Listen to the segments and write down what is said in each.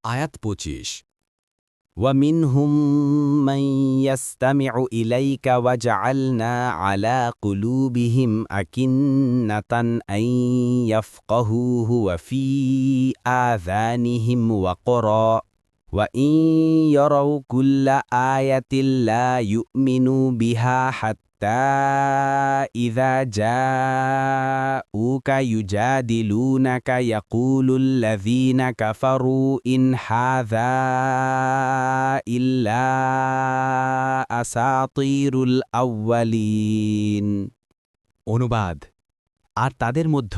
আয়াত ২৫। ومنهم من يستمع إليك وجعلنا على قلوبهم أكنة أن يفقهوه وفي آذانهم وقرا وإن يروا كل آية لا يؤمنوا بها حتى إذا جاءوك يجادلونك يقول الذين كفروا إن هذا إلا أساطير الأولين। অনুবাদ। আর তাদের মধ্য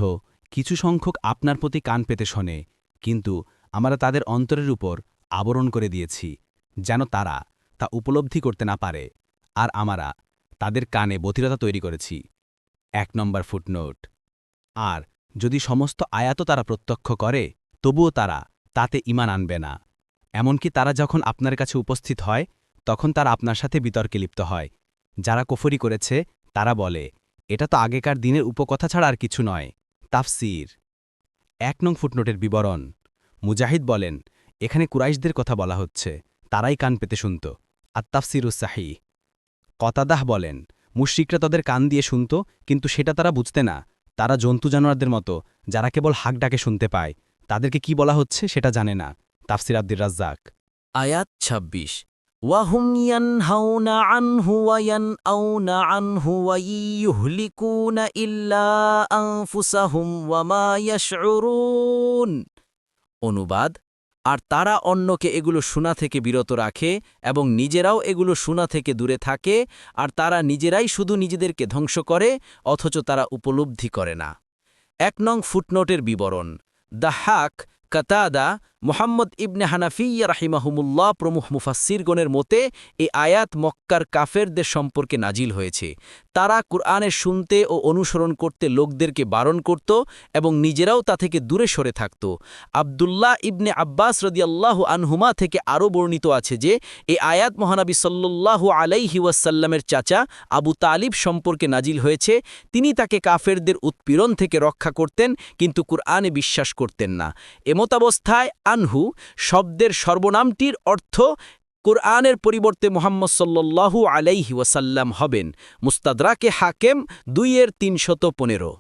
কিছু সংখ্যক আপনার প্রতি কান পেতে শোনে, কিন্তু আমরা তাদের অন্তরের উপর আবরণ করে দিয়েছি যেন তারা তা উপলব্ধি করতে না পারে, আর আমরা তাদের কানে বধিরতা তৈরি করেছি। ১ নম্বর ফুটনোট। আর যদি সমস্ত আয়াতও তারা প্রত্যক্ষ করে, তবুও তারা তাতে ঈমান আনবে না। এমনকি তারা যখন আপনার কাছে উপস্থিত হয়, তখন তারা আপনার সাথে বিতর্কে লিপ্ত হয়। যারা কুফরি করেছে তারা বলে, এটা তো আগেকার দিনের উপকথা ছাড়া আর কিছু নয়। তাফসীর। ১ নং ফুটনোটের বিবরণ। মুজাহিদ বলেন, এখানে কুরাইশদের কথা বলা হচ্ছে, তারাই কান পেতে শুনত। আত-তাফসীরুস সাহিহ। কতাদাহ বলেন, মুশরিকরা তাদের কান দিয়ে শুনত, কিন্তু সেটা তারা বুঝতে না। তারা জন্তু জানোয়ারদের মতো, যারা কেবল হাক ডাকে শুনতে পায়। তাদেরকে কি বলা হচ্ছে সেটা জানে না। তাফসীর আব্দুর রাজ্জাক। আয়াত ২৬। ওয়াহুম ইয়ানহাউনা আনহু ওয়া ইয়ানআউনা আনহু ওয়া ইয়ুহলিকুনা ইল্লা আনফুসাহুম ওয়া মা ইয়াশউরুন। অনুবাদ। আর তারা অন্যকে এগুলো শোনা থেকে বিরত রাখে এবং নিজেরাও এগুলো শোনা থেকে দূরে থাকে, আর তারা নিজেরাই শুধু নিজেদেরকে ধ্বংস করে, অথচ তারা উপলব্ধি করে না। ১ নং ফুটনোটের বিবরণ। দাহাক, কাতাদা, মুহাম্মদ ইবনে হানাফিয়্যা রাহিমাহুমুল্লাহ প্রমুখ মুফাসসিরগণের মতে এই আয়াত মক্কার কাফেরদের সম্পর্কে নাজিল হয়েছে। তারা কুরআনের শুনতে ও অনুসরণ করতে লোকদেরকে বারণ করত এবং নিজেরাও তা থেকে দূরে সরে থাকত। আব্দুল্লাহ ইবনে আব্বাস রাদিয়াল্লাহু আনহুমা থেকে আরও বর্ণিত আছে যে এই আয়াত মহানবী সাল্লাল্লাহু আলাইহি ওয়াসাল্লামের চাচা আবু তালিব সম্পর্কে নাজিল হয়েছে। তিনি তাকে কাফেরদের উৎপীড়ন থেকে রক্ষা করতেন, কিন্তু কুরআনে বিশ্বাস করতেন না। এমতাবস্থায় আনহু শব্দের সর্বনামটির অর্থ কুরআনের পরিবর্তে মুহাম্মদ সাল্লাল্লাহু আলাইহি ওয়াসাল্লাম হবেন। মুস্তাদরাকে হাকেম ২-৩15।